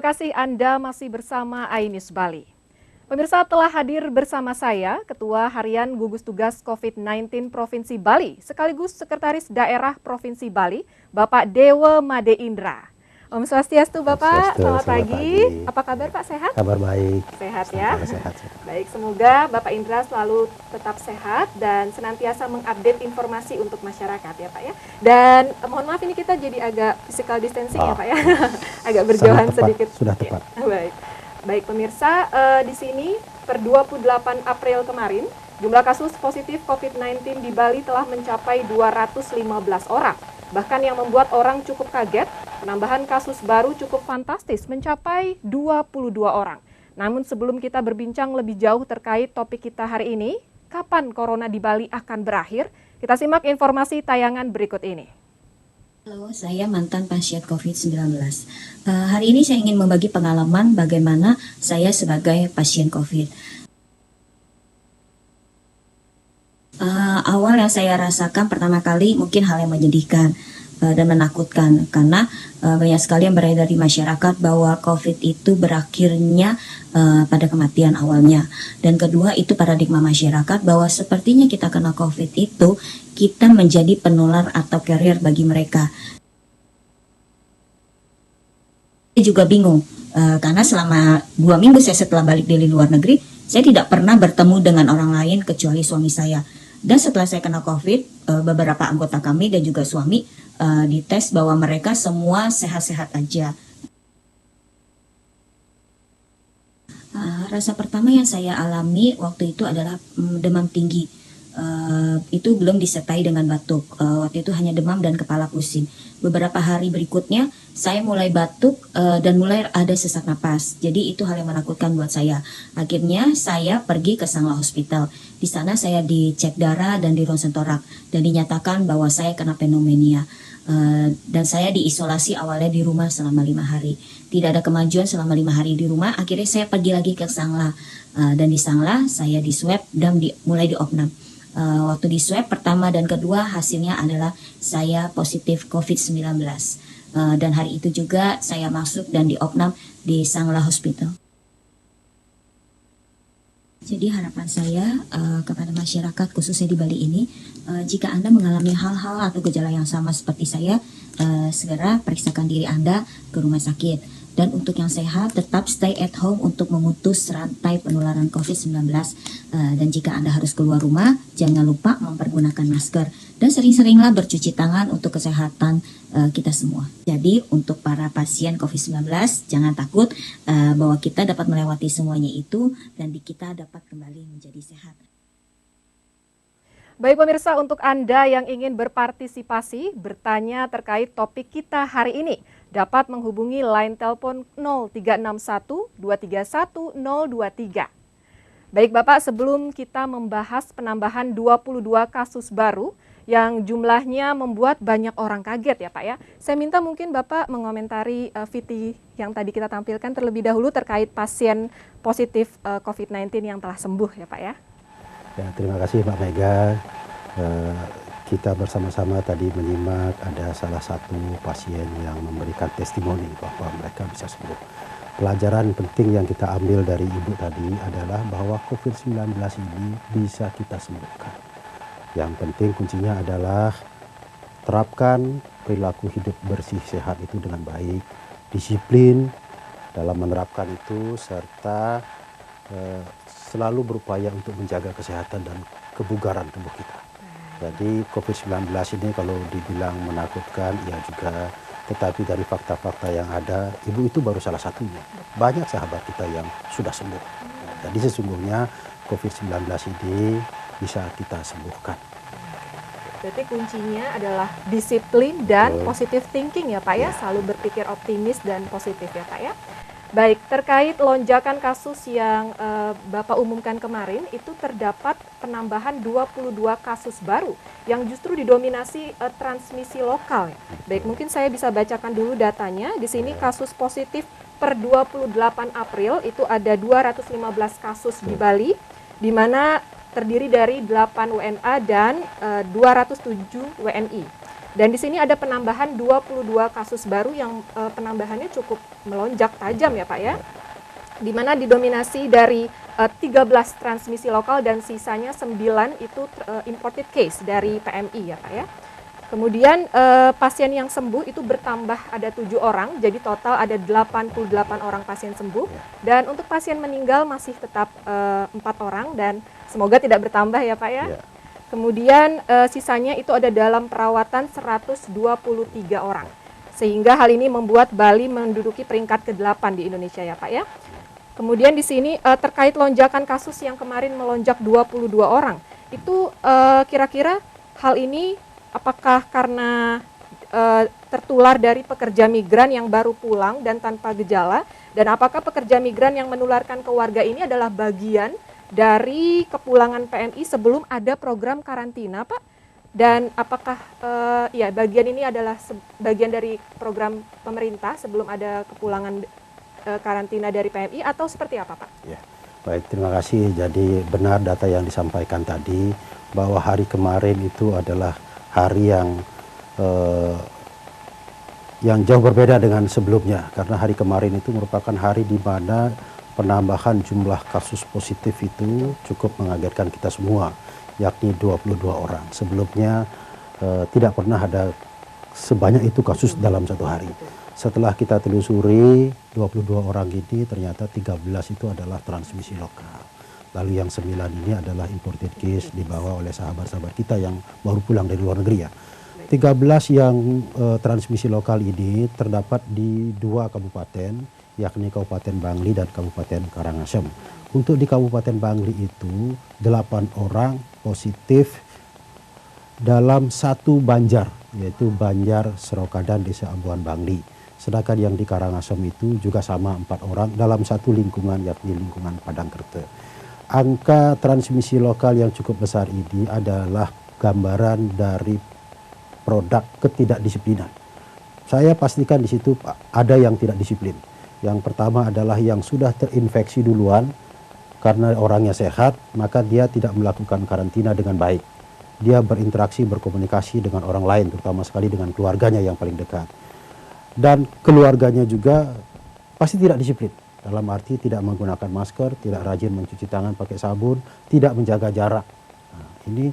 kasih Anda masih bersama iNews Bali. Pemirsa, telah hadir bersama saya Ketua Harian Gugus Tugas COVID-19 Provinsi Bali sekaligus Sekretaris Daerah Provinsi Bali, Bapak Dewa Made Indra. Om Swastiastu Bapak, selamat pagi. Apa kabar Pak, sehat? Kabar baik. Sehat ya? Sehat. Baik, semoga Bapak Indra selalu tetap sehat dan senantiasa mengupdate informasi untuk masyarakat ya Pak ya. Dan mohon maaf ini kita jadi agak physical distancing ya Pak ya, agak berjauhan sedikit. Sudah tepat. Baik. Baik pemirsa, di sini per 28 April kemarin, jumlah kasus positif COVID-19 di Bali telah mencapai 215 orang. Bahkan yang membuat orang cukup kaget, penambahan kasus baru cukup fantastis mencapai 22 orang. Namun sebelum kita berbincang lebih jauh terkait topik kita hari ini, kapan corona di Bali akan berakhir? Kita simak informasi tayangan berikut ini. Halo, saya mantan pasien COVID-19. Hari ini saya ingin membagi pengalaman bagaimana saya sebagai pasien COVID. Awal yang saya rasakan pertama kali mungkin hal yang menyedihkan dan menakutkan karena banyak sekali yang beredar di masyarakat bahwa COVID itu berakhirnya pada kematian awalnya. Dan kedua itu paradigma masyarakat bahwa sepertinya kita kena COVID itu kita menjadi penular atau carrier bagi mereka. Saya juga bingung karena selama 2 minggu saya setelah balik dari luar negeri, saya tidak pernah bertemu dengan orang lain kecuali suami saya. Dan setelah saya kena COVID, beberapa anggota kami dan juga suami dites bahwa mereka semua sehat-sehat aja. Rasa pertama yang saya alami waktu itu adalah demam tinggi. Itu belum disertai dengan batuk. Waktu itu hanya demam dan kepala pusing. Beberapa hari berikutnya saya mulai batuk dan mulai ada sesak napas. Jadi itu hal yang menakutkan buat saya. Akhirnya saya pergi ke Sangla Hospital. Di sana saya dicek darah dan di ronsen torak dan dinyatakan bahwa saya kena pneumonia. Dan saya diisolasi awalnya di rumah selama 5 hari. Tidak ada kemajuan selama 5 hari di rumah. Akhirnya saya pergi lagi ke Sangla dan di Sangla saya di swab dan mulai di opnam. Waktu di swab pertama dan kedua hasilnya adalah saya positif COVID-19 dan hari itu juga saya masuk dan di opnam di Sangla Hospital. Jadi harapan saya kepada masyarakat khususnya di Bali ini, jika Anda mengalami hal-hal atau gejala yang sama seperti saya, segera periksakan diri Anda ke rumah sakit. Dan untuk yang sehat, tetap stay at home untuk memutus rantai penularan COVID-19. Dan jika Anda harus keluar rumah, jangan lupa mempergunakan masker. Dan sering-seringlah bercuci tangan untuk kesehatan kita semua. Jadi untuk para pasien COVID-19, jangan takut bahwa kita dapat melewati semuanya itu dan kita dapat kembali menjadi sehat. Baik pemirsa, untuk Anda yang ingin berpartisipasi, bertanya terkait topik kita hari ini, dapat menghubungi line telepon 0361 231 023. Baik Bapak, sebelum kita membahas penambahan 22 kasus baru yang jumlahnya membuat banyak orang kaget ya Pak ya, saya minta mungkin Bapak mengomentari VT yang tadi kita tampilkan terlebih dahulu terkait pasien positif COVID-19 yang telah sembuh ya Pak ya. Ya, terima kasih Mbak Mega. Kita bersama-sama tadi menyimak ada salah satu pasien yang memberikan testimoni bahwa mereka bisa sembuh. Pelajaran penting yang kita ambil dari ibu tadi adalah bahwa COVID-19 ini bisa kita sembuhkan. Yang penting kuncinya adalah terapkan perilaku hidup bersih sehat itu dengan baik, disiplin dalam menerapkan itu serta selalu berupaya untuk menjaga kesehatan dan kebugaran tubuh kita. Jadi COVID-19 ini kalau dibilang menakutkan, ya juga, tetapi dari fakta-fakta yang ada, ibu itu baru salah satunya. Banyak sahabat kita yang sudah sembuh. Jadi sesungguhnya COVID-19 ini bisa kita sembuhkan. Berarti kuncinya adalah disiplin dan positive thinking ya Pak ya, selalu berpikir optimis dan positif ya Pak ya. Baik, terkait lonjakan kasus yang Bapak umumkan kemarin, itu terdapat penambahan 22 kasus baru yang justru didominasi transmisi lokal. Ya. Baik, mungkin saya bisa bacakan dulu datanya. Di sini kasus positif per 28 April itu ada 215 kasus di Bali, di mana terdiri dari 8 WNA dan 207 WNI. Dan di sini ada penambahan 22 kasus baru yang penambahannya cukup melonjak tajam ya Pak ya. Di mana didominasi dari 13 transmisi lokal dan sisanya 9 itu imported case dari PMI ya Pak ya. Kemudian pasien yang sembuh itu bertambah ada 7 orang, jadi total ada 88 orang pasien sembuh. Dan untuk pasien meninggal masih tetap 4 orang dan semoga tidak bertambah ya Pak ya. Kemudian sisanya itu ada dalam perawatan 123 orang. Sehingga hal ini membuat Bali menduduki peringkat ke-8 di Indonesia ya Pak ya. Kemudian di sini terkait lonjakan kasus yang kemarin melonjak 22 orang. Itu kira-kira hal ini apakah karena tertular dari pekerja migran yang baru pulang dan tanpa gejala? Dan apakah pekerja migran yang menularkan ke warga ini adalah bagian dari kepulangan PMI sebelum ada program karantina, Pak? Dan apakah bagian ini adalah bagian dari program pemerintah sebelum ada kepulangan karantina dari PMI atau seperti apa, Pak? Ya, baik, terima kasih. Jadi benar data yang disampaikan tadi bahwa hari kemarin itu adalah hari yang jauh berbeda dengan sebelumnya, karena hari kemarin itu merupakan hari di mana penambahan jumlah kasus positif itu cukup mengagetkan kita semua, yakni 22 orang. Sebelumnya tidak pernah ada sebanyak itu kasus dalam satu hari. Setelah kita telusuri 22 orang ini ternyata 13 itu adalah transmisi lokal. Lalu yang 9 ini adalah imported case dibawa oleh sahabat-sahabat kita yang baru pulang dari luar negeri ya. 13 yang transmisi lokal ini terdapat di 2 kabupaten, yakni Kabupaten Bangli dan Kabupaten Karangasem. Untuk di Kabupaten Bangli itu 8 orang positif dalam satu banjar, yaitu Banjar Serokadan Desa Ambuan Bangli. Sedangkan yang di Karangasem itu juga sama 4 orang dalam satu lingkungan, yakni lingkungan Padangkerte. Angka transmisi lokal yang cukup besar ini adalah gambaran dari produk ketidakdisiplinan. Saya pastikan di situ ada yang tidak disiplin. Yang pertama adalah yang sudah terinfeksi duluan karena orangnya sehat, maka dia tidak melakukan karantina dengan baik. Dia berinteraksi, berkomunikasi dengan orang lain, terutama sekali dengan keluarganya yang paling dekat. Dan keluarganya juga pasti tidak disiplin. Dalam arti tidak menggunakan masker, tidak rajin mencuci tangan pakai sabun, tidak menjaga jarak. Nah, ini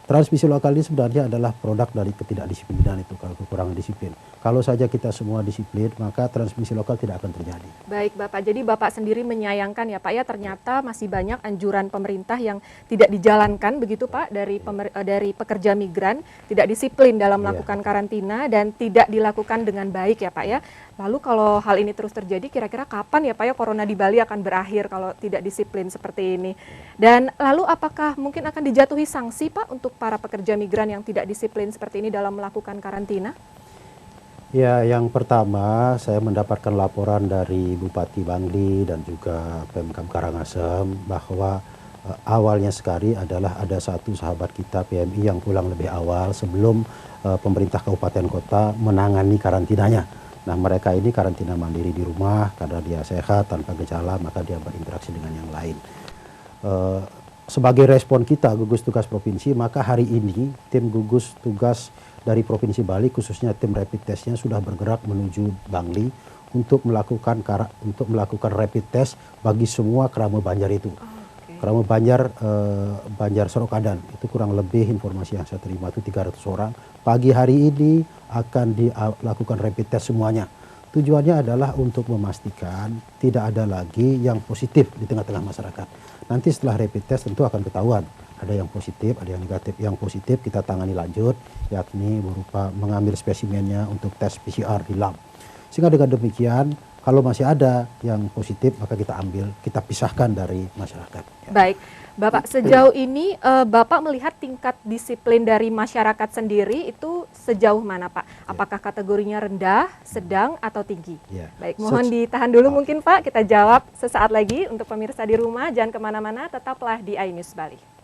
transmisi lokal ini sebenarnya adalah produk dari ketidakdisiplinan itu, kalau kekurangan disiplin. Kalau saja kita semua disiplin, maka transmisi lokal tidak akan terjadi. Baik Bapak, jadi Bapak sendiri menyayangkan ya Pak ya, ternyata masih banyak anjuran pemerintah yang tidak dijalankan begitu Pak, dari pekerja migran, tidak disiplin dalam melakukan karantina dan tidak dilakukan dengan baik ya Pak ya. Lalu kalau hal ini terus terjadi, kira-kira kapan ya Pak ya corona di Bali akan berakhir kalau tidak disiplin seperti ini? Dan lalu apakah mungkin akan dijatuhi sanksi Pak untuk para pekerja migran yang tidak disiplin seperti ini dalam melakukan karantina? Ya, yang pertama saya mendapatkan laporan dari Bupati Bangli dan juga Pemkab Karangasem bahwa awalnya sekali adalah ada satu sahabat kita PMI yang pulang lebih awal sebelum pemerintah kabupaten kota menangani karantinanya. Nah, mereka ini karantina mandiri di rumah karena dia sehat tanpa gejala, maka dia berinteraksi dengan yang lain. Sebagai respon kita gugus tugas provinsi, maka hari ini tim gugus tugas dari Provinsi Bali khususnya tim rapid testnya sudah bergerak menuju Bangli untuk melakukan rapid test bagi semua kerama Banjar itu. Kerama Banjar, Banjar Serokadan itu kurang lebih informasi yang saya terima itu 300 orang. Pagi hari ini akan dilakukan rapid test semuanya. Tujuannya adalah untuk memastikan tidak ada lagi yang positif di tengah-tengah masyarakat. Nanti setelah rapid test tentu akan ketahuan ada yang positif, ada yang negatif. Yang positif kita tangani lanjut, yakni berupa mengambil spesimennya untuk tes PCR di lab. Sehingga dengan demikian, kalau masih ada yang positif, maka kita ambil, kita pisahkan dari masyarakat. Ya. Baik, Bapak, sejauh ini Bapak melihat tingkat disiplin dari masyarakat sendiri itu sejauh mana Pak? Apakah kategorinya rendah, sedang, atau tinggi? Ya. Baik, mohon ditahan dulu mungkin Pak, kita jawab sesaat lagi. Untuk pemirsa di rumah, jangan kemana-mana, tetaplah di iNews Bali.